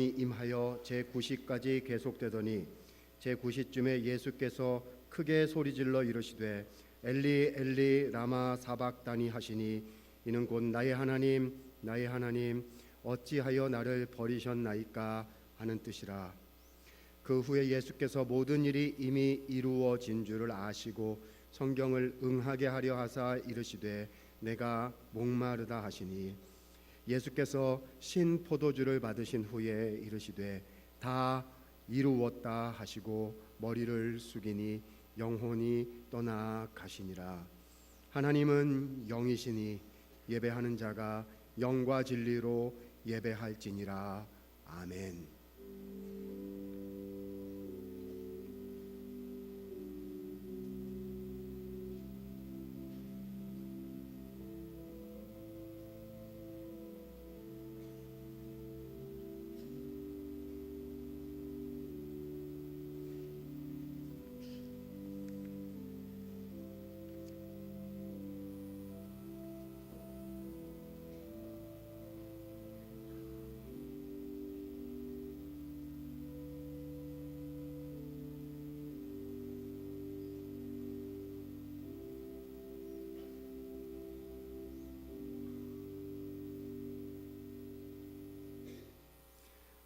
사건이 임하여 제9시까지 계속되더니 제9시쯤에 예수께서 크게 소리질러 이르시되 엘리 엘리 라마 사박다니 하시니 이는 곧 나의 하나님 나의 하나님 어찌하여 나를 버리셨나이까 하는 뜻이라. 그 후에 예수께서 모든 일이 이미 이루어진 줄을 아시고 성경을 응하게 하려 하사 이르시되 내가 목마르다 하시니 예수께서 신 포도주를 받으신 후에 이르시되 다 이루었다 하시고 머리를 숙이니 영혼이 떠나 가시니라. 하나님은 영이시니 예배하는 자가 영과 진리로 예배할지니라. 아멘.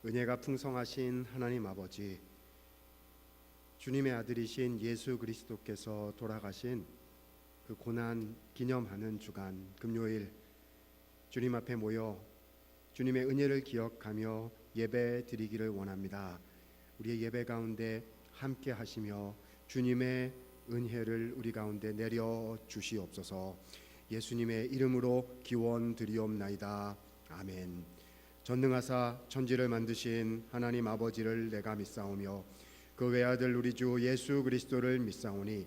은혜가 풍성하신 하나님 아버지, 주님의 아들이신 예수 그리스도께서 돌아가신 그 고난 기념하는 주간 금요일 주님 앞에 모여 주님의 은혜를 기억하며 예배 드리기를 원합니다. 우리의 예배 가운데 함께 하시며 주님의 은혜를 우리 가운데 내려 주시옵소서. 예수님의 이름으로 기원 드리옵나이다. 아멘. 전능하사 천지를 만드신 하나님 아버지를 내가 믿사오며 그 외아들 우리 주 예수 그리스도를 믿사오니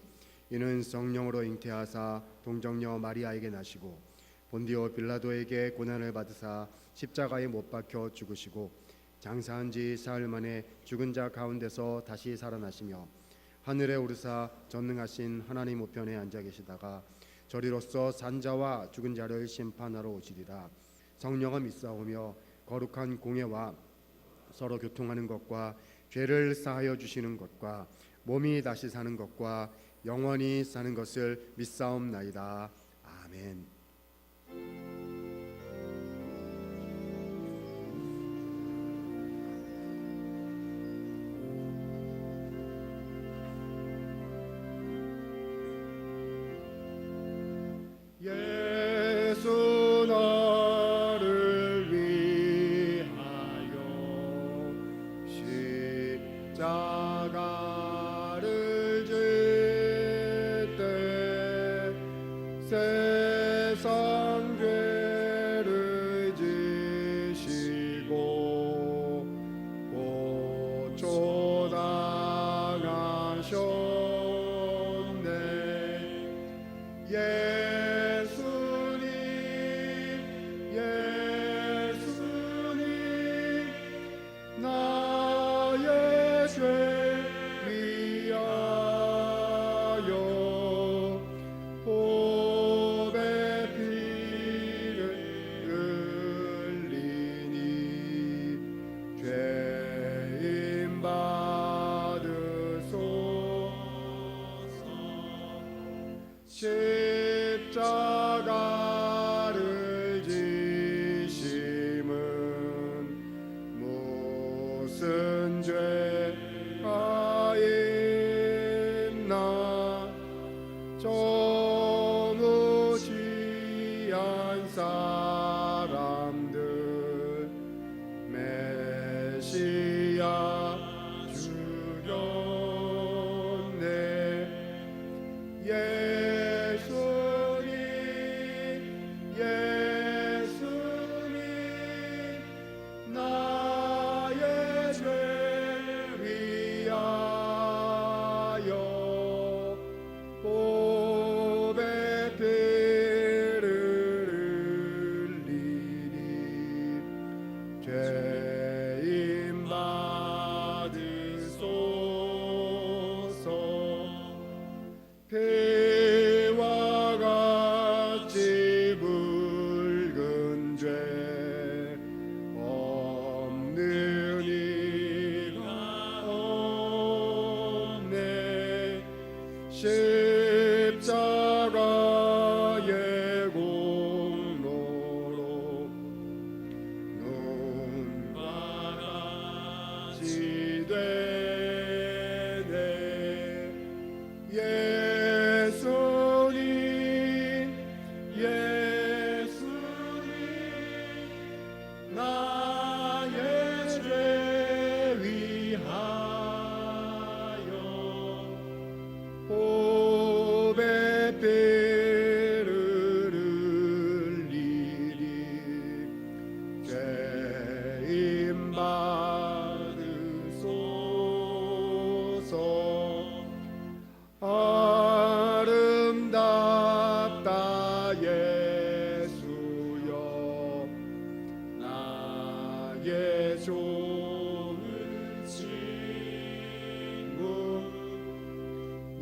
이는 성령으로 잉태하사 동정녀 마리아에게 나시고 본디오 빌라도에게 고난을 받으사 십자가에 못 박혀 죽으시고 장사한 지 사흘 만에 죽은 자 가운데서 다시 살아나시며 하늘에 오르사 전능하신 하나님 우편에 앉아 계시다가 저리로서 산자와 죽은 자를 심판하러 오시리라. 성령을 믿사오며 거룩한 공예와 서로 교통하는 것과 죄를 사하여 주시는 것과 몸이 다시 사는 것과 영원히 사는 것을 믿사옵나이다. 아멘. 예수 나를 위하여 십자가를 질때 세상 죄를 지시고 고초당하셨네. 예수님 나의 죄 위하여 보배 피를 흘리니 죄인 받으소서. 십자가를 지심은 무슨 죄가 있나. 정무시한 사람들 메시아 죽였네. 예수님 나의 죄 위하여 보배 피를 흘리니 죄인 받으소서.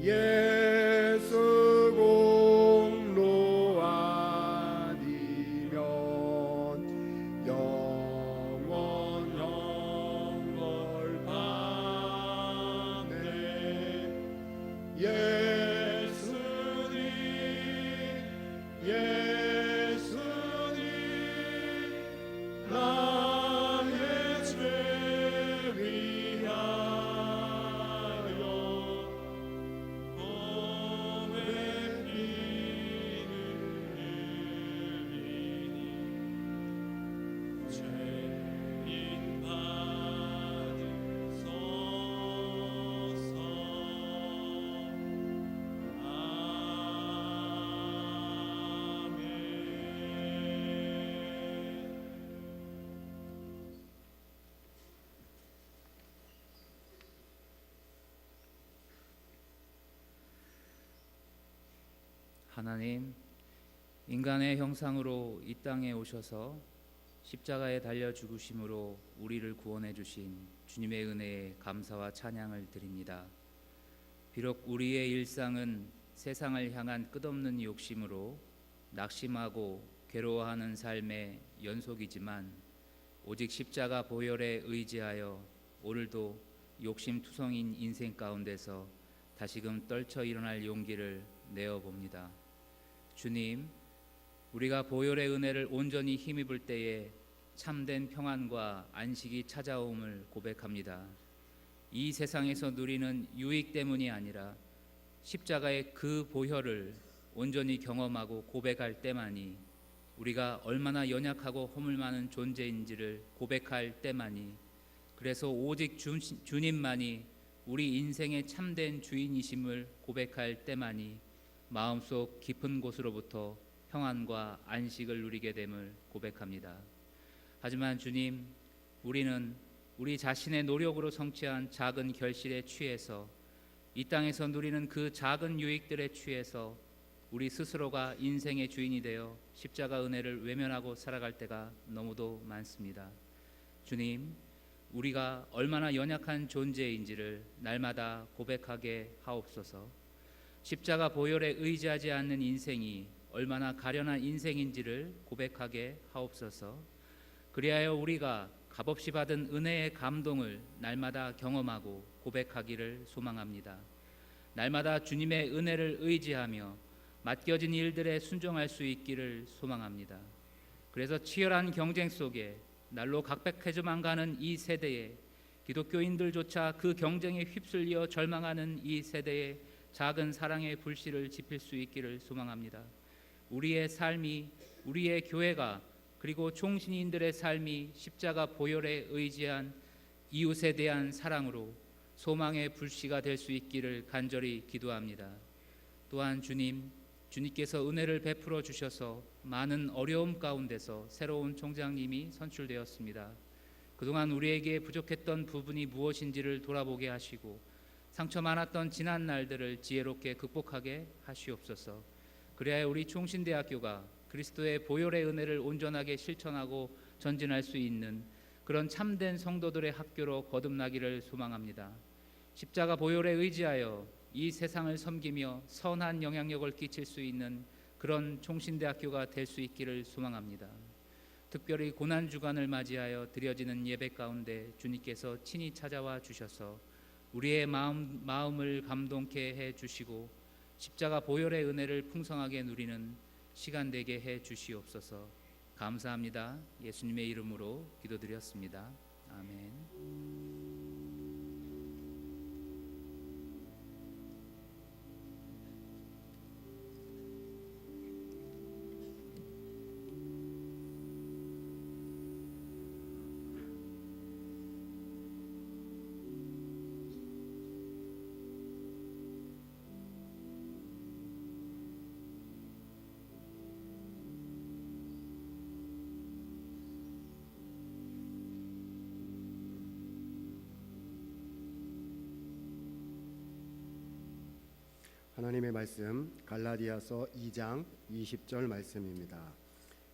예수 공로 아니면 영원한 걸 받네. 예수님 나의 죄 위하여 몸에 피를 흘리니 죄인 받으소서. 하나님, 인간의 형상으로 이 땅에 오셔서 십자가에 달려 죽으심으로 우리를 구원해 주신 주님의 은혜에 감사와 찬양을 드립니다. 비록 우리의 일상은 세상을 향한 끝없는 욕심으로 낙심하고 괴로워하는 삶의 연속이지만 오직 십자가 보혈에 의지하여 오늘도 욕심투성인 인생 가운데서 다시금 떨쳐 일어날 용기를 내어봅니다. 주님, 우리가 보혈의 은혜를 온전히 힘입을 때에 참된 평안과 안식이 찾아옴을 고백합니다. 이 세상에서 누리는 유익 때문이 아니라 십자가의 그 보혈을 온전히 경험하고 고백할 때만이, 우리가 얼마나 연약하고 허물 많은 존재인지를 고백할 때만이, 그래서 오직 주님만이 우리 인생의 참된 주인이심을 고백할 때만이 마음속 깊은 곳으로부터 평안과 안식을 누리게 됨을 고백합니다. 하지만 주님, 우리는 우리 자신의 노력으로 성취한 작은 결실에 취해서, 이 땅에서 누리는 그 작은 유익들에 취해서 우리 스스로가 인생의 주인이 되어 십자가 은혜를 외면하고 살아갈 때가 너무도 많습니다. 주님, 우리가 얼마나 연약한 존재인지를 날마다 고백하게 하옵소서. 십자가 보혈에 의지하지 않는 인생이 얼마나 가련한 인생인지를 고백하게 하옵소서. 그리하여 우리가 값없이 받은 은혜의 감동을 날마다 경험하고 고백하기를 소망합니다. 날마다 주님의 은혜를 의지하며 맡겨진 일들에 순종할 수 있기를 소망합니다. 그래서 치열한 경쟁 속에 날로 각백해져만 가는 이 세대에, 기독교인들조차 그 경쟁에 휩쓸려 절망하는 이 세대에 작은 사랑의 불씨를 지필 수 있기를 소망합니다. 우리의 삶이, 우리의 교회가, 그리고 총신인들의 삶이 십자가 보혈에 의지한 이웃에 대한 사랑으로 소망의 불씨가 될 수 있기를 간절히 기도합니다. 또한 주님께서 은혜를 베풀어 주셔서 많은 어려움 가운데서 새로운 총장님이 선출되었습니다. 그동안 우리에게 부족했던 부분이 무엇인지를 돌아보게 하시고 상처 많았던 지난 날들을 지혜롭게 극복하게 하시옵소서. 그래야 우리 총신대학교가 그리스도의 보혈의 은혜를 온전하게 실천하고 전진할 수 있는 그런 참된 성도들의 학교로 거듭나기를 소망합니다. 십자가 보혈에 의지하여 이 세상을 섬기며 선한 영향력을 끼칠 수 있는 그런 총신대학교가 될 수 있기를 소망합니다. 특별히 고난주간을 맞이하여 드려지는 예배 가운데 주님께서 친히 찾아와 주셔서 우리의 마음을 감동케 해 주시고 십자가 보혈의 은혜를 풍성하게 누리는 시간 되게 해 주시옵소서. 감사합니다. 예수님의 이름으로 기도드렸습니다. 아멘. 하나님의 말씀 갈라디아서 2장 20절 말씀입니다.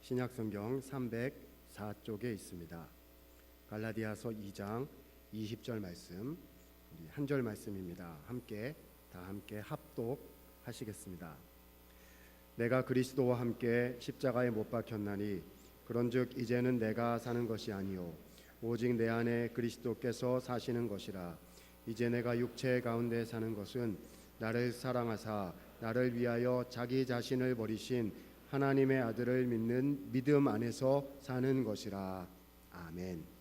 신약성경 304쪽에 있습니다. 갈라디아서 2장 20절 말씀, 우리 한 절 말씀입니다. 함께 다 함께 합독하시겠습니다. 내가 그리스도와 함께 십자가에 못 박혔나니 그런즉 이제는 내가 사는 것이 아니요 오직 내 안에 그리스도께서 사시는 것이라. 이제 내가 육체 가운데 사는 것은 나를 사랑하사 나를 위하여 자기 자신을 버리신 하나님의 아들을 믿는 믿음 안에서 사는 것이라. 아멘.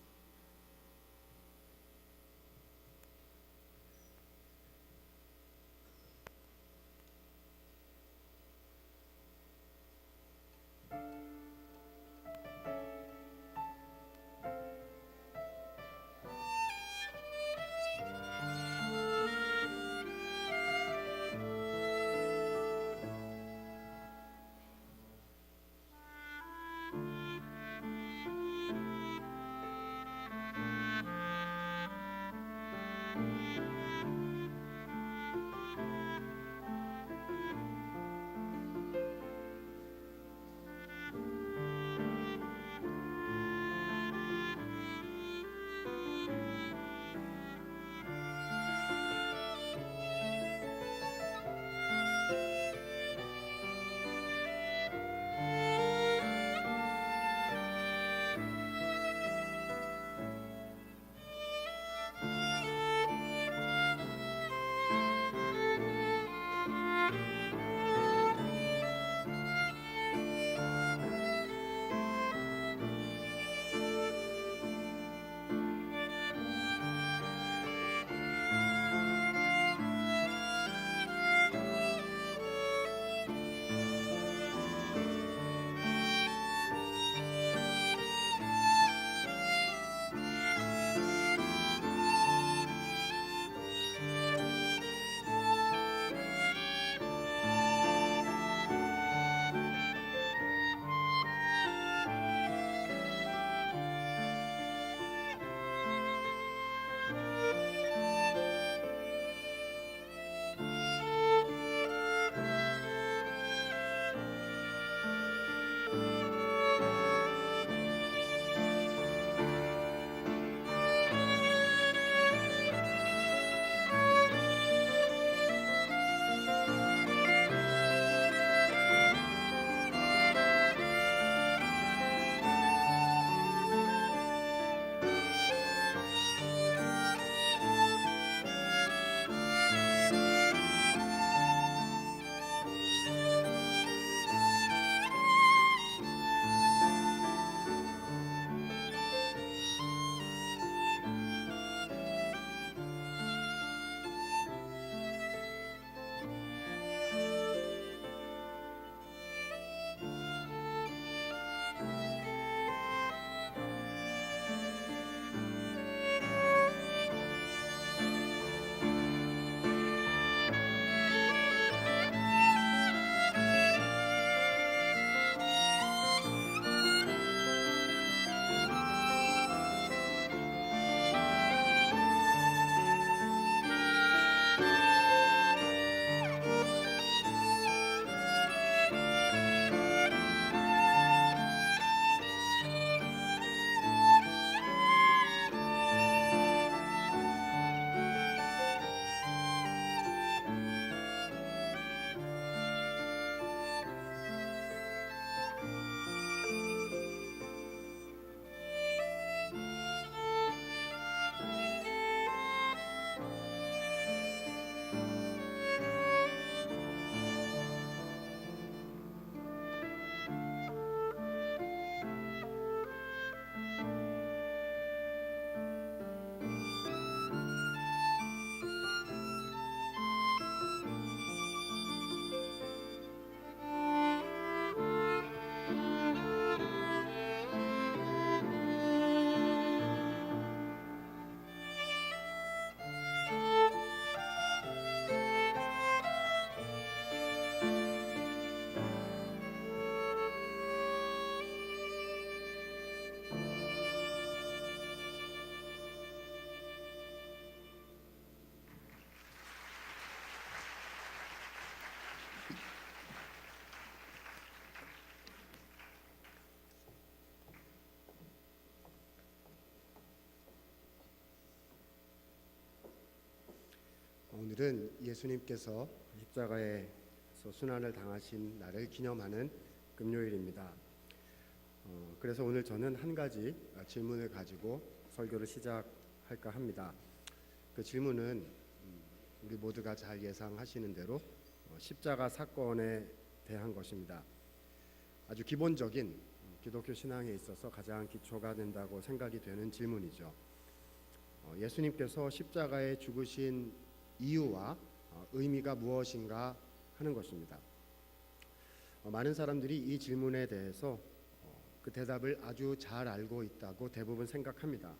오늘은 예수님께서 십자가에서 순환을 당하신 날을 기념하는 금요일입니다. 그래서 오늘 저는 한 가지 질문을 가지고 설교를 시작할까 합니다. 그 질문은 우리 모두가 잘 예상하시는 대로 십자가 사건에 대한 것입니다. 아주 기본적인 기독교 신앙에 있어서 가장 기초가 된다고 생각이 되는 질문이죠. 예수님께서 십자가에 죽으신 이유와 의미가 무엇인가 하는 것입니다. 많은 사람들이 이 질문에 대해서 그 대답을 아주 잘 알고 있다고 대부분 생각합니다.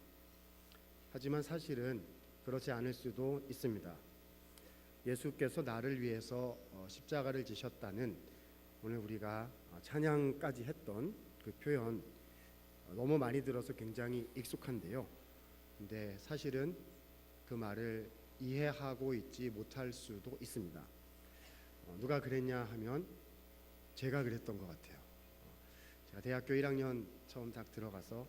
하지만 사실은 그렇지 않을 수도 있습니다. 예수께서 나를 위해서 십자가를 지셨다는 오늘 우리가 찬양까지 했던 그 표현 너무 많이 들어서 굉장히 익숙한데요. 근데 사실은 그 말을 이해하고 있지 못할 수도 있습니다. 누가 그랬냐 하면 제가 그랬던 것 같아요. 제가 대학교 1학년 처음 딱 들어가서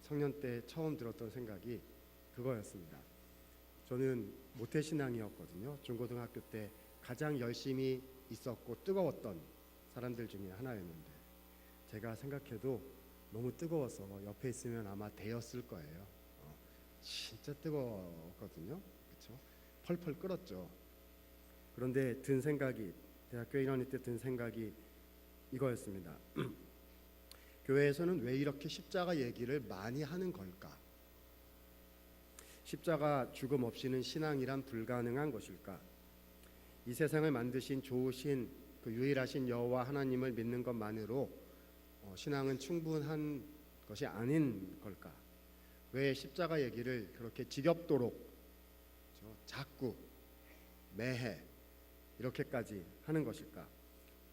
청년 때 처음 들었던 생각이 그거였습니다. 저는 모태신앙이었거든요. 중고등학교 때 가장 열심히 있었고 뜨거웠던 사람들 중에 하나였는데 제가 생각해도 너무 뜨거워서 옆에 있으면 아마 데였을 거예요. 진짜 뜨거웠거든요. 그렇죠? 펄펄 끓었죠. 그런데 든 생각이 대학교 1학년 때 든 생각이 이거였습니다. 교회에서는 왜 이렇게 십자가 얘기를 많이 하는 걸까? 십자가 죽음 없이는 신앙이란 불가능한 것일까? 이 세상을 만드신 좋으신 그 유일하신 여호와 하나님을 믿는 것만으로 신앙은 충분한 것이 아닌 걸까? 왜 십자가 얘기를 그렇게 지겹도록 자꾸 매해 이렇게까지 하는 것일까?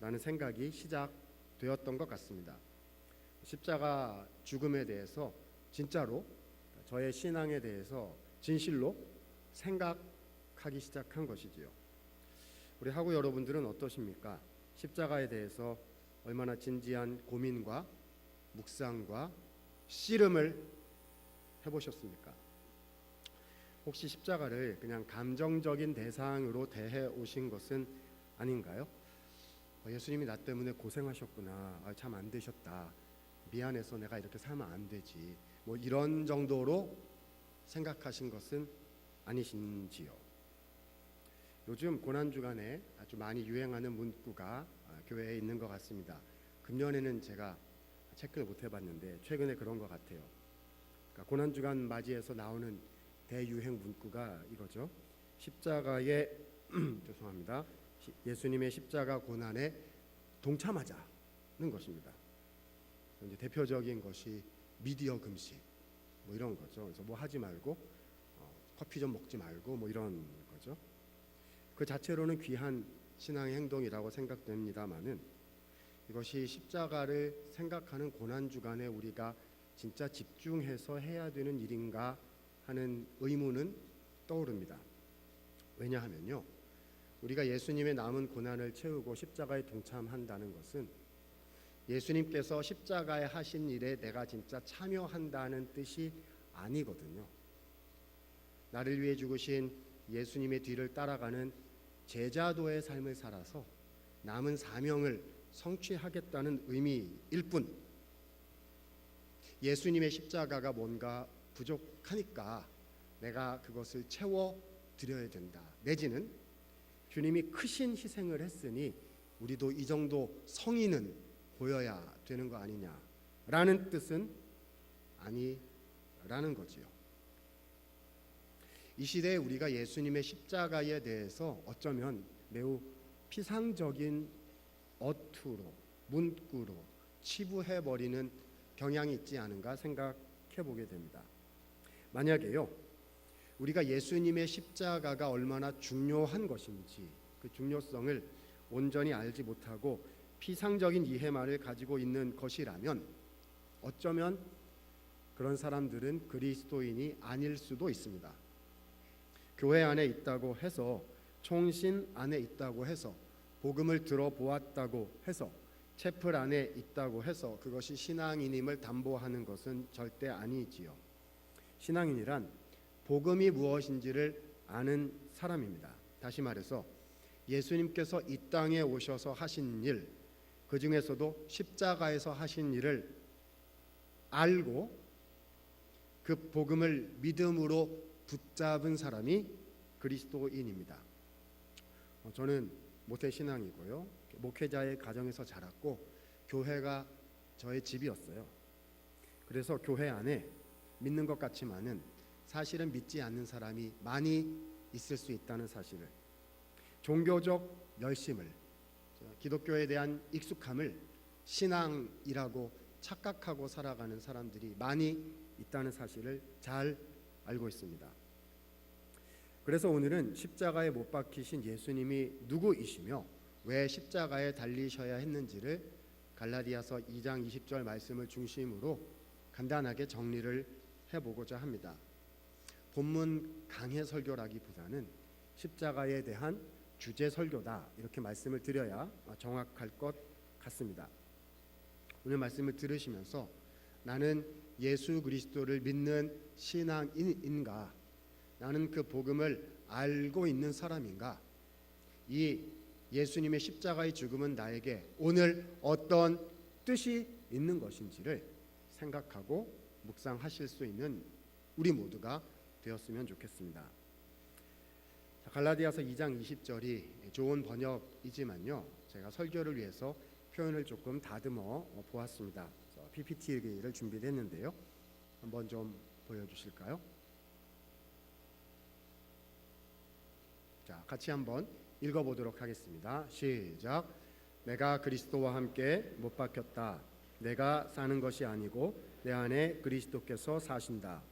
라는 생각이 시작되었던 것 같습니다. 십자가 죽음에 대해서 진짜로 저의 신앙에 대해서 진실로 생각하기 시작한 것이지요. 우리 하고 여러분들은 어떠십니까? 십자가에 대해서 얼마나 진지한 고민과 묵상과 씨름을 해보셨습니까? 혹시 십자가를 그냥 감정적인 대상으로 대해 오신 것은 아닌가요? 예수님이 나 때문에 고생하셨구나. 참 안 되셨다. 미안해서 내가 이렇게 살면 안 되지. 뭐 이런 정도로 생각하신 것은 아니신지요? 요즘 고난주간에 아주 많이 유행하는 문구가 교회에 있는 것 같습니다. 금년에는 제가 체크를 못 해봤는데 최근에 그런 것 같아요. 그러니까 고난주간 맞이해서 나오는 대유행 문구가 이거죠. 십자가의 죄송합니다. 예수님의 십자가 고난에 동참하자는 것입니다. 이제 대표적인 것이 미디어 금식 뭐 이런 거죠. 그래서 뭐 하지 말고 커피 좀 먹지 말고 뭐 이런 거죠. 그 자체로는 귀한 신앙의 행동이라고 생각됩니다마는 이것이 십자가를 생각하는 고난 주간에 우리가 진짜 집중해서 해야 되는 일인가 하는 의문은 떠오릅니다. 왜냐하면요, 우리가 예수님의 남은 고난을 채우고 십자가에 동참한다는 것은 예수님께서 십자가에 하신 일에 내가 진짜 참여한다는 뜻이 아니거든요. 나를 위해 죽으신 예수님의 뒤를 따라가는 제자도의 삶을 살아서 남은 사명을 성취하겠다는 의미일 뿐, 예수님의 십자가가 뭔가 부족하니까 내가 그것을 채워드려야 된다, 내지는 주님이 크신 희생을 했으니 우리도 이 정도 성의는 보여야 되는 거 아니냐라는 뜻은 아니라는 거지요. 이 시대에 우리가 예수님의 십자가에 대해서 어쩌면 매우 피상적인 어투로, 문구로 치부해버리는 경향이 있지 않은가 생각해 보게 됩니다. 만약에요, 우리가 예수님의 십자가가 얼마나 중요한 것인지 그 중요성을 온전히 알지 못하고 피상적인 이해만을 가지고 있는 것이라면 어쩌면 그런 사람들은 그리스도인이 아닐 수도 있습니다. 교회 안에 있다고 해서, 총신 안에 있다고 해서, 복음을 들어보았다고 해서, 채플 안에 있다고 해서 그것이 신앙인임을 담보하는 것은 절대 아니지요. 신앙인이란 복음이 무엇인지를 아는 사람입니다. 다시 말해서 예수님께서 이 땅에 오셔서 하신 일, 그 중에서도 십자가에서 하신 일을 알고 그 복음을 믿음으로 붙잡은 사람이 그리스도인입니다. 저는 모태 신앙이고요. 목회자의 가정에서 자랐고 교회가 저의 집이었어요. 그래서 교회 안에 믿는 것 같지만은 사실은 믿지 않는 사람이 많이 있을 수 있다는 사실을, 종교적 열심을, 기독교에 대한 익숙함을 신앙이라고 착각하고 살아가는 사람들이 많이 있다는 사실을 잘 알고 있습니다. 그래서 오늘은 십자가에 못 박히신 예수님이 누구이시며 왜 십자가에 달리셔야 했는지를 갈라디아서 2장 20절 말씀을 중심으로 간단하게 정리를 해보고자 합니다. 본문 강해 설교라기보다는 십자가에 대한 주제 설교다, 이렇게 말씀을 드려야 정확할 것 같습니다. 오늘 말씀을 들으시면서 나는 예수 그리스도를 믿는 신앙인인가, 나는 그 복음을 알고 있는 사람인가, 이 예수님의 십자가의 죽음은 나에게 오늘 어떤 뜻이 있는 것인지를 생각하고 묵상하실 수 있는 우리 모두가 되었으면 좋겠습니다. 갈라디아서 2장 20절이 좋은 번역이지만요, 제가 설교를 위해서 표현을 조금 다듬어 보았습니다. PPT를 준비했는데요, 한번 좀 보여주실까요? 자, 같이 한번 읽어보도록 하겠습니다. 시작. 내가 그리스도와 함께 못 박혔다. 내가 사는 것이 아니고 내 안에 그리스도께서 사신다.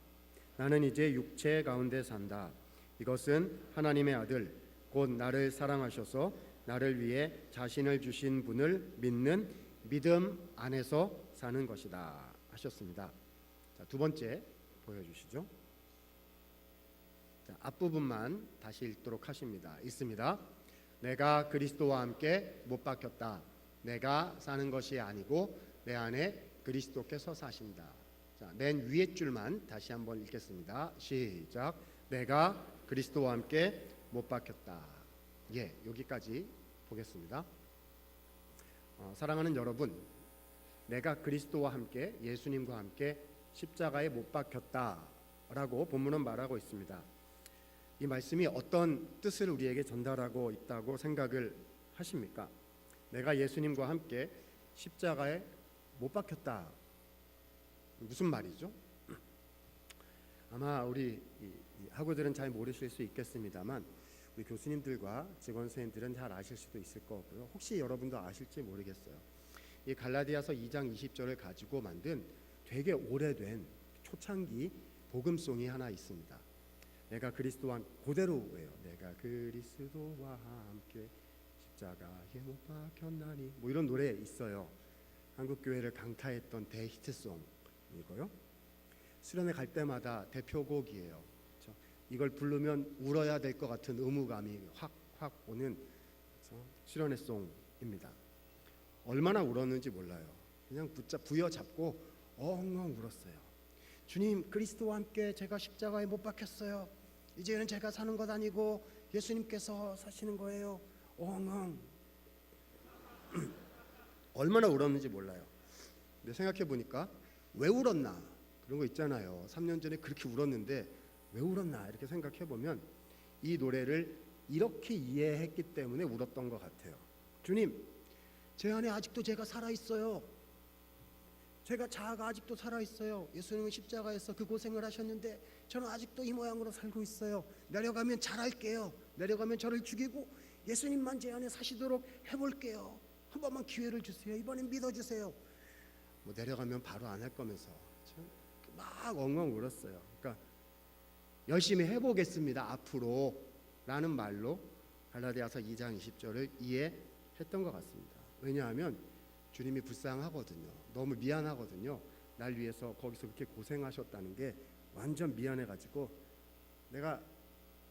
나는 이제 육체 가운데 산다. 이것은 하나님의 아들 곧 나를 사랑하셔서 나를 위해 자신을 주신 분을 믿는 믿음 안에서 사는 것이다 하셨습니다. 자, 두 번째 보여주시죠. 자, 앞부분만 다시 읽도록 하십니다. 읽습니다. 내가 그리스도와 함께 못 박혔다. 내가 사는 것이 아니고 내 안에 그리스도께서 사신다. 자, 맨 위에 줄만 다시 한번 읽겠습니다. 시작. 내가 그리스도와 함께 못 박혔다. 예, 여기까지 보겠습니다. 사랑하는 여러분, 내가 그리스도와 함께, 예수님과 함께 십자가에 못 박혔다라고 본문은 말하고 있습니다. 이 말씀이 어떤 뜻을 우리에게 전달하고 있다고 생각을 하십니까? 내가 예수님과 함께 십자가에 못 박혔다. 무슨 말이죠? 아마 우리 학우들은 잘 모르실 수 있겠습니다만 우리 교수님들과 직원 선생님들은 잘 아실 수도 있을 거고요. 혹시 여러분도 아실지 모르겠어요. 이 갈라디아서 2장 20절을 가지고 만든 되게 오래된 초창기 복음송이 하나 있습니다. 내가 그리스도와 그대로예요. 내가 그리스도와 함께 십자가에 못 박혔나니, 뭐 이런 노래 있어요. 한국 교회를 강타했던 대히트송이고요. 수련회 갈 때마다 대표곡이에요. 그렇죠? 이걸 부르면 울어야 될 것 같은 의무감이 확 오는 수련회 송입니다. 얼마나 울었는지 몰라요. 그냥 부여잡고 엉엉 울었어요. 주님, 그리스도와 함께 제가 십자가에 못 박혔어요. 이제는 제가 사는 것 아니고 예수님께서 사시는 거예요. 엉엉. 얼마나 울었는지 몰라요. 근데 생각해 보니까 왜 울었나, 그런 거 있잖아요. 3년 전에 그렇게 울었는데 왜 울었나 이렇게 생각해 보면 이 노래를 이렇게 이해했기 때문에 울었던 것 같아요. 주님, 제 안에 아직도 제가 살아있어요. 제가 자아가 아직도 살아있어요. 예수님은 십자가에서 그 고생을 하셨는데 저는 아직도 이 모양으로 살고 있어요. 내려가면 잘할게요. 내려가면 저를 죽이고 예수님만 제 안에 사시도록 해볼게요. 한 번만 기회를 주세요. 이번엔 믿어주세요. 뭐 내려가면 바로 안 할 거면서 막 엉엉 울었어요. 그러니까 열심히 해보겠습니다 앞으로 라는 말로 갈라디아서 2장 20절을 이해했던 것 같습니다. 왜냐하면 주님이 불쌍하거든요. 너무 미안하거든요. 날 위해서 거기서 그렇게 고생하셨다는 게 완전 미안해가지고 내가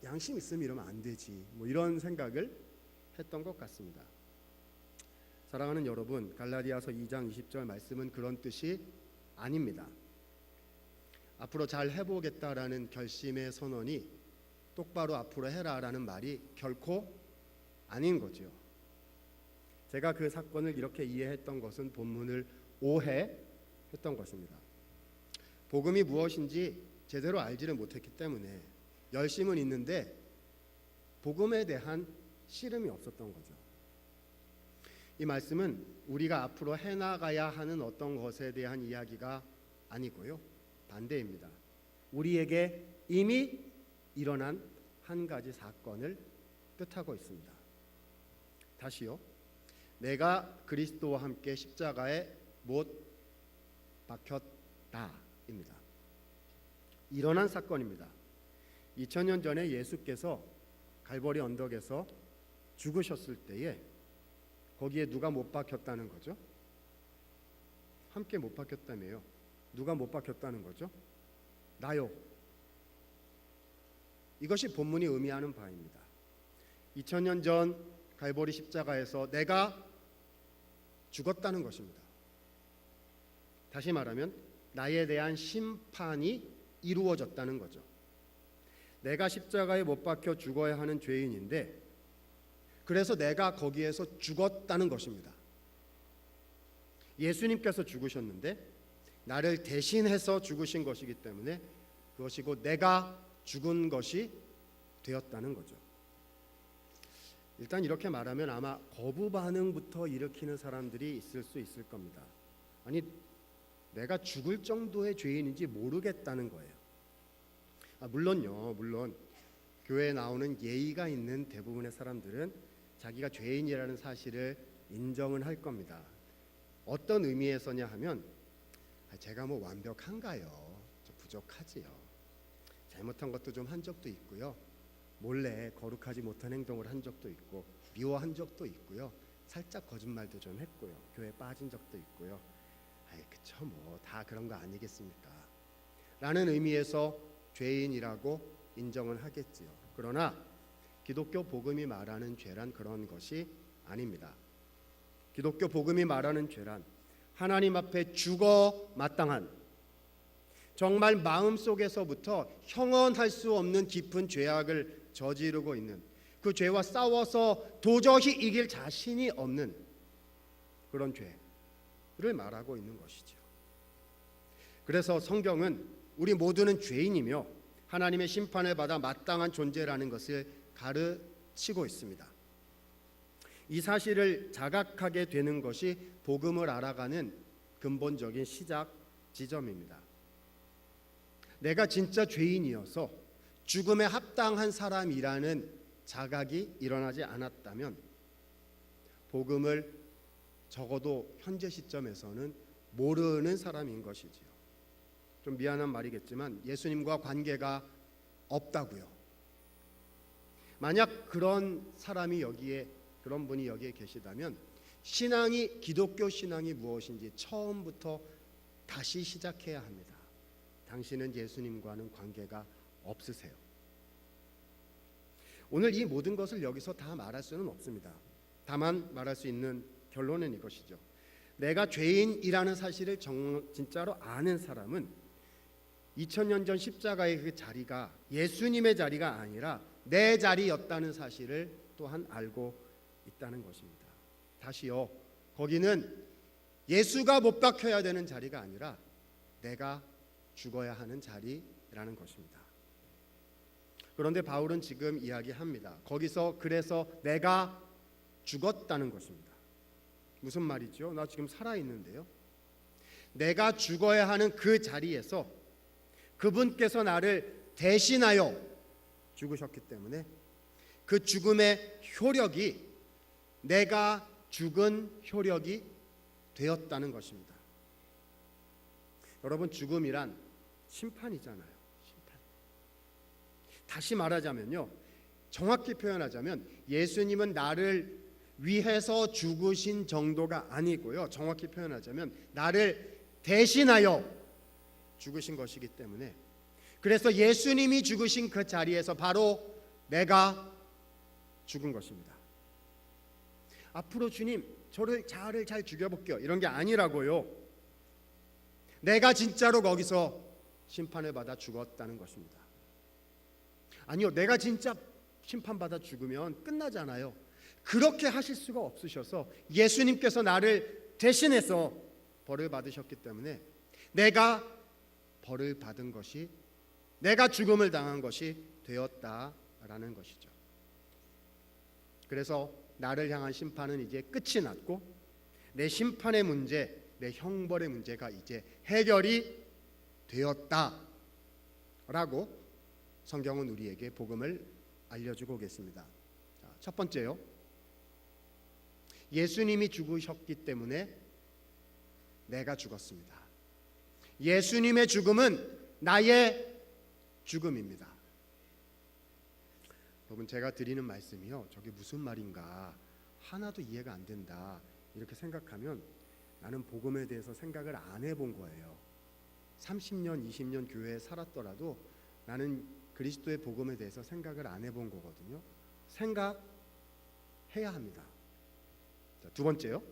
양심 있으면 이러면 안 되지, 뭐 이런 생각을 했던 것 같습니다. 사랑하는 여러분, 갈라디아서 2장 20절 말씀은 그런 뜻이 아닙니다. 앞으로 잘 해보겠다라는 결심의 선언이 똑바로 앞으로 해라라는 말이 결코 아닌 거죠. 제가 그 사건을 이렇게 이해했던 것은 본문을 오해했던 것입니다. 복음이 무엇인지 제대로 알지를 못했기 때문에 열심은 있는데 복음에 대한 씨름이 없었던 거죠. 이 말씀은 우리가 앞으로 해나가야 하는 어떤 것에 대한 이야기가 아니고요, 반대입니다. 우리에게 이미 일어난 한 가지 사건을 뜻하고 있습니다. 다시요, 내가 그리스도와 함께 십자가에 못 박혔다입니다. 일어난 사건입니다. 2000년 전에 예수께서 갈보리 언덕에서 죽으셨을 때에 거기에 누가 못 박혔다는 거죠? 함께 못 박혔다며요. 누가 못 박혔다는 거죠? 나요. 이것이 본문이 의미하는 바입니다. 2000년 전 갈보리 십자가에서 내가 죽었다는 것입니다. 다시 말하면 나에 대한 심판이 이루어졌다는 거죠. 내가 십자가에 못 박혀 죽어야 하는 죄인인데 그래서 내가 거기에서 죽었다는 것입니다. 예수님께서 죽으셨는데 나를 대신해서 죽으신 것이기 때문에 그것이 곧 내가 죽은 것이 되었다는 거죠. 일단 이렇게 말하면 아마 거부 반응부터 일으키는 사람들이 있을 수 있을 겁니다. 아니, 내가 죽을 정도의 죄인인지 모르겠다는 거예요. 물론 교회에 나오는 예의가 있는 대부분의 사람들은 자기가 죄인이라는 사실을 인정은 할 겁니다. 어떤 의미에서냐 하면 제가 뭐 완벽한가요? 좀 부족하지요. 잘못한 것도 좀 한 적도 있고요. 몰래 거룩하지 못한 행동을 한 적도 있고 미워한 적도 있고요. 살짝 거짓말도 좀 했고요. 교회 빠진 적도 있고요. 그쵸, 뭐 다 그런 거 아니겠습니까? 라는 의미에서 죄인이라고 인정은 하겠지요. 그러나 기독교 복음이 말하는 죄란 그런 것이 아닙니다. 기독교 복음이 말하는 죄란 하나님 앞에 죽어 마땅한, 정말 마음속에서부터 형언할 수 없는 깊은 죄악을 저지르고 있는, 그 죄와 싸워서 도저히 이길 자신이 없는 그런 죄를 말하고 있는 것이죠. 그래서 성경은 우리 모두는 죄인이며 하나님의 심판을 받아 마땅한 존재라는 것을 가르치고 있습니다. 이 사실을 자각하게 되는 것이 복음을 알아가는 근본적인 시작 지점입니다. 내가 진짜 죄인이어서 죽음에 합당한 사람이라는 자각이 일어나지 않았다면 복음을 적어도 현재 시점에서는 모르는 사람인 것이지요. 좀 미안한 말이겠지만 예수님과 관계가 없다고요. 만약 그런 사람이 그런 분이 여기에 계시다면 기독교 신앙이 무엇인지 처음부터 다시 시작해야 합니다. 당신은 예수님과는 관계가 없으세요. 오늘 이 모든 것을 여기서 다 말할 수는 없습니다. 다만 말할 수 있는 결론은 이것이죠. 내가 죄인이라는 사실을 진짜로 아는 사람은 2000년 전 십자가의 그 자리가 예수님의 자리가 아니라 내 자리였다는 사실을 또한 알고 있다는 것입니다. 다시요, 거기는 예수가 못 박혀야 되는 자리가 아니라 내가 죽어야 하는 자리라는 것입니다. 그런데 바울은 지금 이야기합니다. 거기서 그래서 내가 죽었다는 것입니다. 무슨 말이죠? 나 지금 살아있는데요. 내가 죽어야 하는 그 자리에서 그분께서 나를 대신하여 죽으셨기 때문에 그 죽음의 효력이 내가 죽은 효력이 되었다는 것입니다. 여러분, 죽음이란 심판이잖아요. 심판. 다시 말하자면요, 정확히 표현하자면 예수님은 나를 위해서 죽으신 정도가 아니고요, 정확히 표현하자면 나를 대신하여 죽으신 것이기 때문에, 그래서 예수님이 죽으신 그 자리에서 바로 내가 죽은 것입니다. 앞으로 주님 저를 잘 죽여볼게요 이런 게 아니라고요. 내가 진짜로 거기서 심판을 받아 죽었다는 것입니다. 아니요, 내가 진짜 심판받아 죽으면 끝나잖아요. 그렇게 하실 수가 없으셔서 예수님께서 나를 대신해서 벌을 받으셨기 때문에 내가 벌을 받은 것이, 내가 죽음을 당한 것이 되었다라는 것이죠. 그래서 나를 향한 심판은 이제 끝이 났고 내 심판의 문제, 내 형벌의 문제가 이제 해결이 되었다라고 성경은 우리에게 복음을 알려주고 계십니다. 첫 번째요, 예수님이 죽으셨기 때문에 내가 죽었습니다. 예수님의 죽음은 나의 죽음입니다. 여러분, 제가 드리는 말씀이요, 저게 무슨 말인가 하나도 이해가 안 된다 이렇게 생각하면 나는 복음에 대해서 생각을 안 해본 거예요. 30년, 20년 교회에 살았더라도 나는 그리스도의 복음에 대해서 생각을 안 해본 거거든요. 생각해야 합니다. 자, 두 번째요,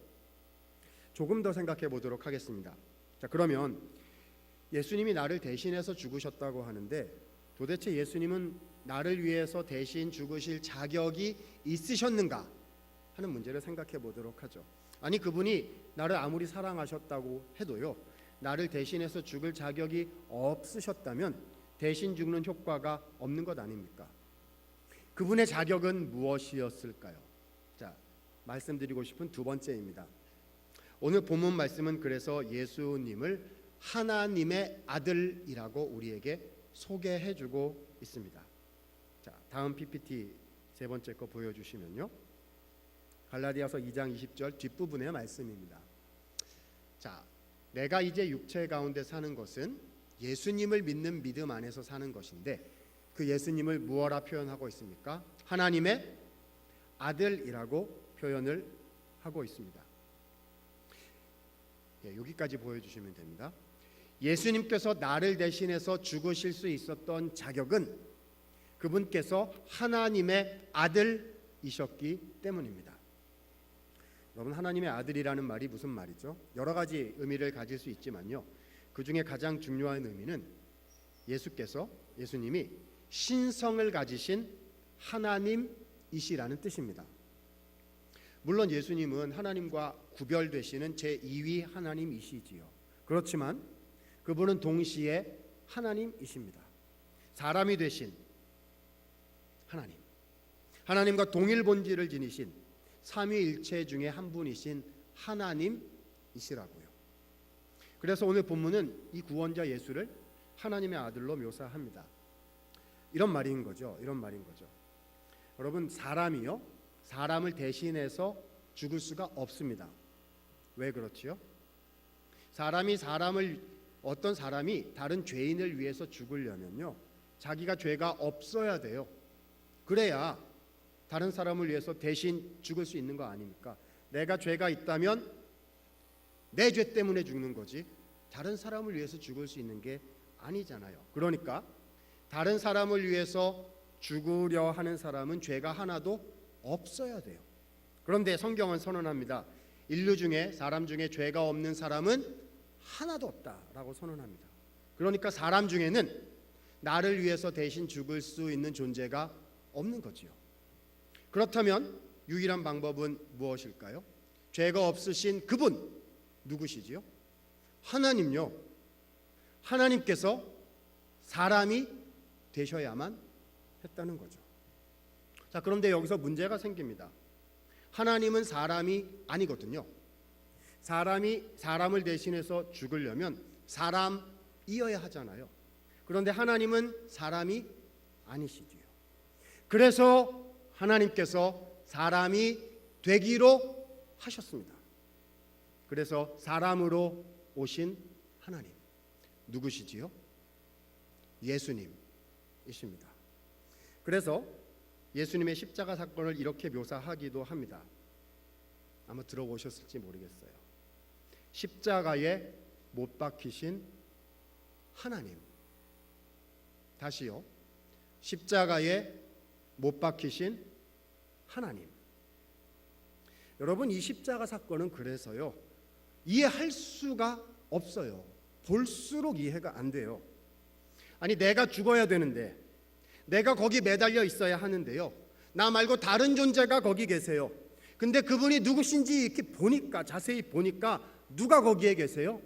조금 더 생각해 보도록 하겠습니다. 자, 그러면 예수님이 나를 대신해서 죽으셨다고 하는데 도대체 예수님은 나를 위해서 대신 죽으실 자격이 있으셨는가 하는 문제를 생각해 보도록 하죠. 아니, 그분이 나를 아무리 사랑하셨다고 해도요, 나를 대신해서 죽을 자격이 없으셨다면 대신 죽는 효과가 없는 것 아닙니까? 그분의 자격은 무엇이었을까요? 자, 말씀드리고 싶은 두 번째입니다. 오늘 본문 말씀은 그래서 예수님을 하나님의 아들이라고 우리에게 소개해주고 있습니다. 자, 다음 PPT 세 번째 거 보여주시면요, 갈라디아서 2장 20절 뒷부분의 말씀입니다. 자, 내가 이제 육체 가운데 사는 것은 예수님을 믿는 믿음 안에서 사는 것인데 그 예수님을 무엇라 표현하고 있습니까? 하나님의 아들이라고 표현을 하고 있습니다. 여기까지 보여주시면 됩니다. 예수님께서 나를 대신해서 죽으실 수 있었던 자격은 그분께서 하나님의 아들이셨기 때문입니다. 여러분, 하나님의 아들이라는 말이 무슨 말이죠? 여러 가지 의미를 가질 수 있지만요, 그 중에 가장 중요한 의미는 예수님이 신성을 가지신 하나님이시라는 뜻입니다. 물론 예수님은 하나님과 구별되시는 제2위 하나님이시지요. 그렇지만 그분은 동시에 하나님이십니다. 사람이 되신 하나님, 하나님과 동일 본질을 지니신 삼위일체 중에 한 분이신 하나님이시라고요. 그래서 오늘 본문은 이 구원자 예수를 하나님의 아들로 묘사합니다. 이런 말인 거죠. 여러분, 사람을 대신해서 죽을 수가 없습니다. 왜 그렇지요? 어떤 사람이 다른 죄인을 위해서 죽으려면요, 자기가 죄가 없어야 돼요. 그래야 다른 사람을 위해서 대신 죽을 수 있는 거 아닙니까? 내가 죄가 있다면 내 죄 때문에 죽는 거지 다른 사람을 위해서 죽을 수 있는 게 아니잖아요. 그러니까 다른 사람을 위해서 죽으려 하는 사람은 죄가 하나도 없어야 돼요. 그런데 성경은 선언합니다. 인류 중에, 사람 중에 죄가 없는 사람은 하나도 없다라고 선언합니다. 그러니까 사람 중에는 나를 위해서 대신 죽을 수 있는 존재가 없는 거지요. 그렇다면 유일한 방법은 무엇일까요? 죄가 없으신 그분 누구시지요? 하나님요. 하나님께서 사람이 되셔야만 했다는 거죠. 자, 그런데 여기서 문제가 생깁니다. 하나님은 사람이 아니거든요. 사람을 대신해서 죽으려면 사람이어야 하잖아요. 그런데 하나님은 사람이 아니시지요. 그래서 하나님께서 사람이 되기로 하셨습니다. 그래서 사람으로 오신 하나님 누구시지요? 예수님이십니다. 그래서 예수님의 십자가 사건을 이렇게 묘사하기도 합니다. 아마 들어보셨을지 모르겠어요. 십자가에 못 박히신 하나님. 다시요. 십자가에 못 박히신 하나님. 여러분, 이 십자가 사건은 그래서요, 이해할 수가 없어요. 볼수록 이해가 안 돼요. 아니, 내가 죽어야 되는데, 내가 거기 매달려 있어야 하는데요. 나 말고 다른 존재가 거기 계세요. 근데 그분이 누구신지 이렇게 보니까, 자세히 보니까 누가 거기에 계세요?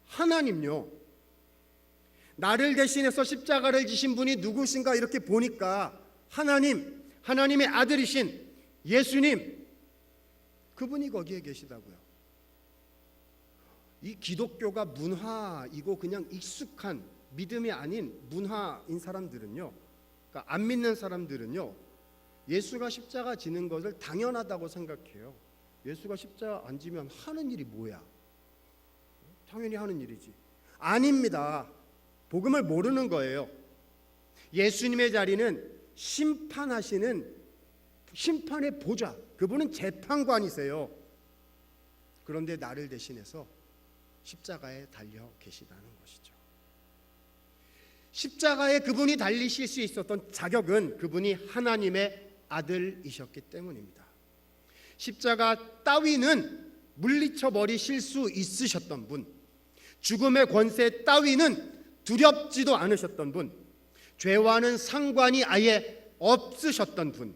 하나님요. 나를 대신해서 십자가를 지신 분이 누구신가 이렇게 보니까 하나님, 하나님의 아들이신 예수님, 그분이 거기에 계시다고요. 이 기독교가 문화이고 그냥 익숙한 믿음이 아닌 문화인 사람들은요, 그러니까 안 믿는 사람들은요, 예수가 십자가 지는 것을 당연하다고 생각해요. 예수가 십자가 안 지면 하는 일이 뭐야? 당연히 하는 일이지. 아닙니다. 복음을 모르는 거예요. 예수님의 자리는 심판하시는 심판의 보좌, 그분은 재판관이세요. 그런데 나를 대신해서 십자가에 달려 계시다는 것이죠. 십자가에 그분이 달리실 수 있었던 자격은 그분이 하나님의 아들이셨기 때문입니다. 십자가 따위는 물리쳐 버리실 수 있으셨던 분, 죽음의 권세 따위는 두렵지도 않으셨던 분, 죄와는 상관이 아예 없으셨던 분,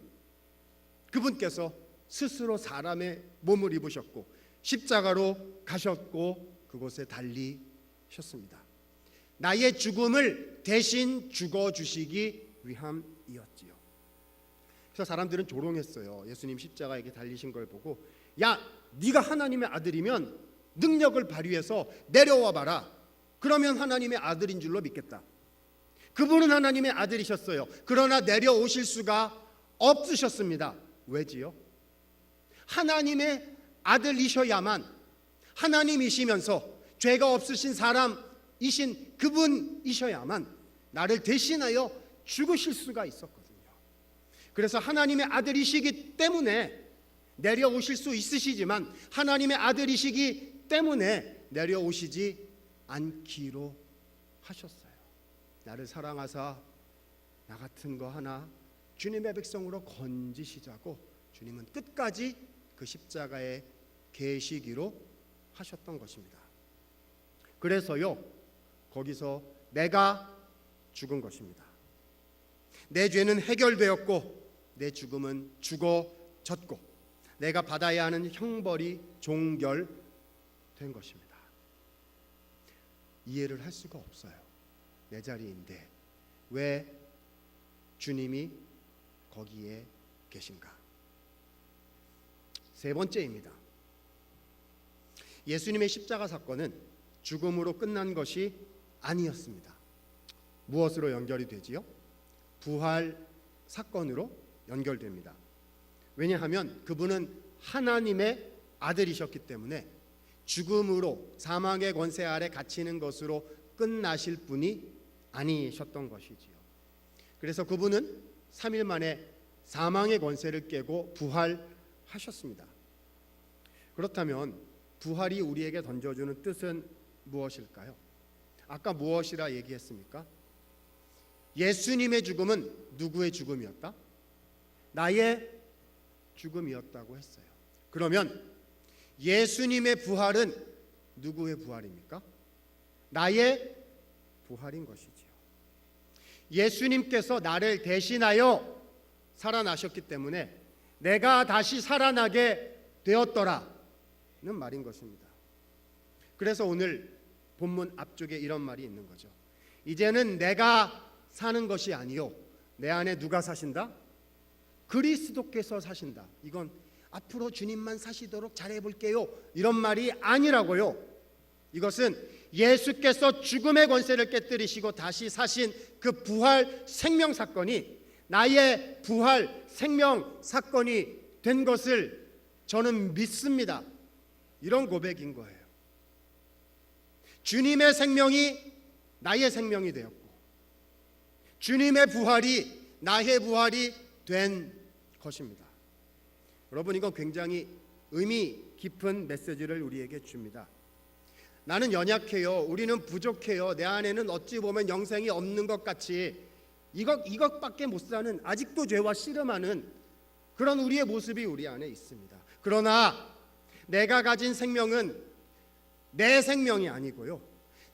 그분께서 스스로 사람의 몸을 입으셨고 십자가로 가셨고 그곳에 달리셨습니다. 나의 죽음을 대신 죽어주시기 위함이었지요. 그래서 사람들은 조롱했어요. 예수님 십자가에 달리신 걸 보고, 야, 네가 하나님의 아들이면 능력을 발휘해서 내려와 봐라. 그러면 하나님의 아들인 줄로 믿겠다. 그분은 하나님의 아들이셨어요. 그러나 내려오실 수가 없으셨습니다. 왜지요? 하나님의 아들이셔야만, 하나님이시면서 죄가 없으신 사람이신 그분이셔야만 나를 대신하여 죽으실 수가 있었거든요. 그래서 하나님의 아들이시기 때문에 내려오실 수 있으시지만 하나님의 아들이시기 때문에 내려오시지 않기로 하셨어요. 나를 사랑하사 나 같은 거 하나 주님의 백성으로 건지시자고 주님은 끝까지 그 십자가에 계시기로 하셨던 것입니다. 그래서요, 거기서 내가 죽은 것입니다. 내 죄는 해결되었고 내 죽음은 죽어졌고 내가 받아야 하는 형벌이 종결된 것입니다. 이해를 할 수가 없어요. 내 자리인데 왜 주님이 거기에 계신가? 세 번째입니다. 예수님의 십자가 사건은 죽음으로 끝난 것이 아니었습니다. 무엇으로 연결이 되지요? 부활 사건으로 연결됩니다. 왜냐하면 그분은 하나님의 아들이셨기 때문에 죽음으로 사망의 권세 아래 갇히는 것으로 끝나실 분이 아니셨던 것이지요. 그래서 그분은 3일 만에 사망의 권세를 깨고 부활하셨습니다. 그렇다면 부활이 우리에게 던져주는 뜻은 무엇일까요? 아까 무엇이라 얘기했습니까? 예수님의 죽음은 누구의 죽음이었다? 나의 죽음이었다고 했어요. 그러면 예수님의 부활은 누구의 부활입니까? 나의 부활인 것이지요. 예수님께서 나를 대신하여 살아나셨기 때문에 내가 다시 살아나게 되었더라는 말인 것입니다. 그래서 오늘 본문 앞쪽에 이런 말이 있는 거죠. 이제는 내가 사는 것이 아니요 내 안에 누가 사신다? 그리스도께서 사신다. 이건 앞으로 주님만 사시도록 잘해볼게요 이런 말이 아니라고요. 이것은 예수께서 죽음의 권세를 깨뜨리시고 다시 사신 그 부활 생명 사건이 나의 부활 생명 사건이 된 것을 저는 믿습니다. 이런 고백인 거예요. 주님의 생명이 나의 생명이 되었고 주님의 부활이 나의 부활이 된 것입니다. 여러분, 이건 굉장히 의미 깊은 메시지를 우리에게 줍니다. 나는 연약해요. 우리는 부족해요. 내 안에는 어찌 보면 영생이 없는 것 같이 이것밖에 못 사는, 아직도 죄와 씨름하는 그런 우리의 모습이 우리 안에 있습니다. 그러나 내가 가진 생명은 내 생명이 아니고요.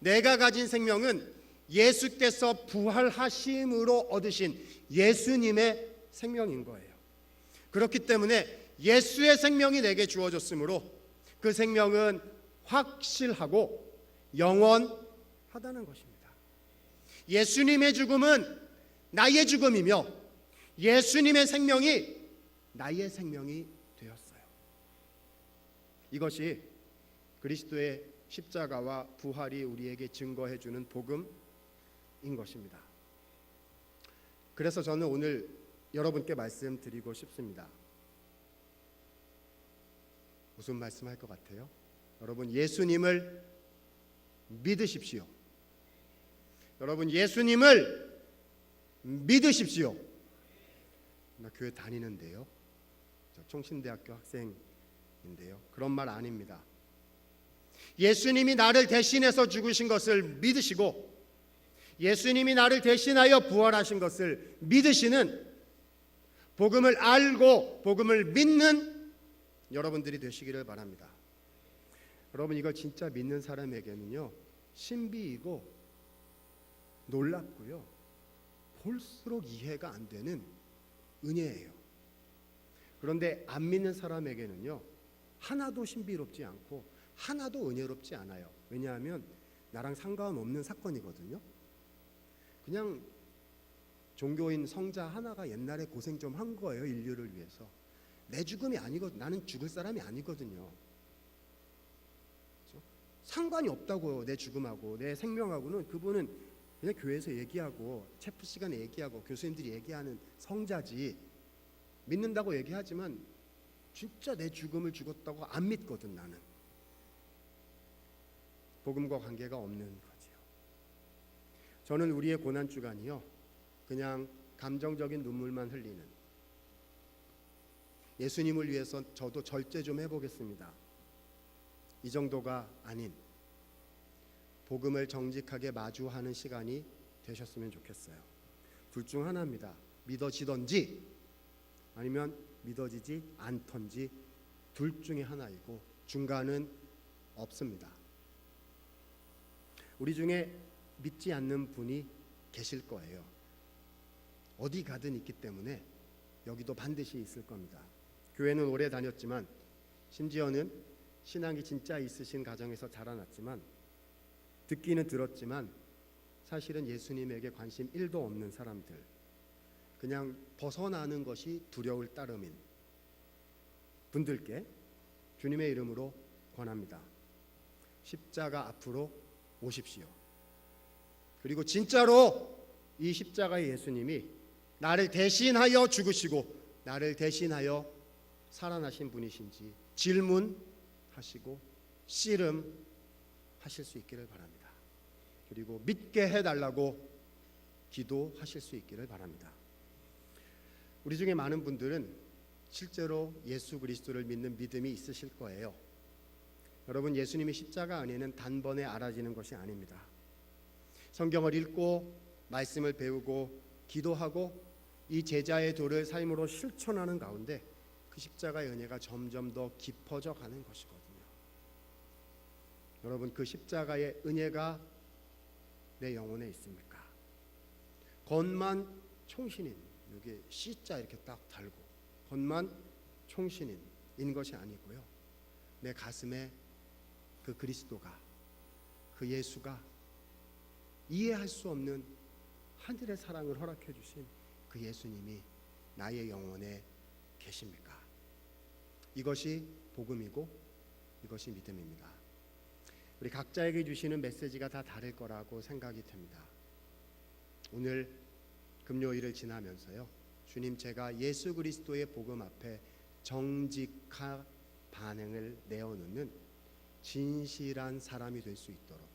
내가 가진 생명은 예수께서 부활하심으로 얻으신 예수님의 생명인 거예요. 그렇기 때문에 예수의 생명이 내게 주어졌으므로 그 생명은 확실하고 영원하다는 것입니다. 예수님의 죽음은 나의 죽음이며 예수님의 생명이 나의 생명이 되었어요. 이것이 그리스도의 십자가와 부활이 우리에게 증거해 주는 복음인 것입니다. 그래서 저는 오늘 여러분께 말씀드리고 싶습니다. 무슨 말씀할 것 같아요? 여러분, 예수님을 믿으십시오. 여러분, 예수님을 믿으십시오. 나 교회 다니는데요. 저 총신대학교 학생인데요. 그런 말 아닙니다. 예수님이 나를 대신해서 죽으신 것을 믿으시고 예수님이 나를 대신하여 부활하신 것을 믿으시는, 복음을 알고 복음을 믿는 여러분들이 되시기를 바랍니다. 여러분, 이걸 진짜 믿는 사람에게는요, 신비이고 놀랍고요, 볼수록 이해가 안 되는 은혜예요. 그런데 안 믿는 사람에게는요, 하나도 신비롭지 않고 하나도 은혜롭지 않아요. 왜냐하면 나랑 상관없는 사건이거든요. 그냥 종교인 성자 하나가 옛날에 고생 좀 한 거예요. 인류를 위해서. 내 죽음이 아니거든. 나는 죽을 사람이 아니거든요. 그렇죠? 상관이 없다고요. 내 죽음하고 내 생명하고는. 그분은 그냥 교회에서 얘기하고 체프 시간에 얘기하고 교수님들이 얘기하는 성자지. 믿는다고 얘기하지만 진짜 내 죽음을 죽었다고 안 믿거든. 나는 복음과 관계가 없는 거지요. 저는 우리의 고난 주간이요, 그냥 감정적인 눈물만 흘리는, 예수님을 위해서 저도 절제 좀 해보겠습니다, 이 정도가 아닌 복음을 정직하게 마주하는 시간이 되셨으면 좋겠어요. 둘 중 하나입니다. 믿어지던지 아니면 믿어지지 않던지, 둘 중에 하나이고 중간은 없습니다. 우리 중에 믿지 않는 분이 계실 거예요. 어디 가든 있기 때문에 여기도 반드시 있을 겁니다. 교회는 오래 다녔지만, 심지어는 신앙이 진짜 있으신 가정에서 자라났지만, 듣기는 들었지만 사실은 예수님에게 관심 1도 없는 사람들, 그냥 벗어나는 것이 두려울 따름인 분들께 주님의 이름으로 권합니다. 십자가 앞으로 오십시오. 그리고 진짜로 이 십자가의 예수님이 나를 대신하여 죽으시고 나를 대신하여 살아나신 분이신지 질문하시고 씨름하실 수 있기를 바랍니다. 그리고 믿게 해달라고 기도하실 수 있기를 바랍니다. 우리 중에 많은 분들은 실제로 예수 그리스도를 믿는 믿음이 있으실 거예요. 여러분, 예수님이 십자가 안에는 단번에 알아지는 것이 아닙니다. 성경을 읽고 말씀을 배우고 기도하고 이 제자의 도를 삶으로 실천하는 가운데 그 십자가의 은혜가 점점 더 깊어져 가는 것이거든요. 여러분, 그 십자가의 은혜가 내 영혼에 있습니까? 겉만 총신인, 여기 C자 이렇게 딱 달고 겉만 총신인 것이 아니고요, 내 가슴에 그 그리스도가, 그 예수가, 이해할 수 없는 하늘의 사랑을 허락해 주신 그 예수님이 나의 영혼에 계십니까? 이것이 복음이고 이것이 믿음입니다. 우리 각자에게 주시는 메시지가 다 다를 거라고 생각이 됩니다. 오늘 금요일을 지나면서요, 주님, 제가 예수 그리스도의 복음 앞에 정직한 반응을 내어놓는 진실한 사람이 될 수 있도록,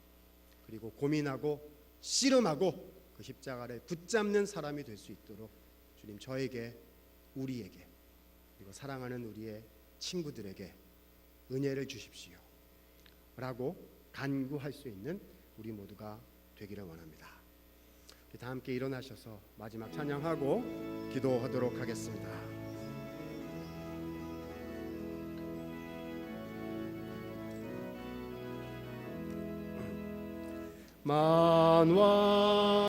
그리고 고민하고 씨름하고 그 십자가를 붙잡는 사람이 될 수 있도록 주님, 저에게, 우리에게, 그리고 사랑하는 우리의 친구들에게 은혜를 주십시오 라고 간구할 수 있는 우리 모두가 되기를 원합니다. 다 함께 일어나셔서 마지막 찬양하고 기도하도록 하겠습니다. 만왕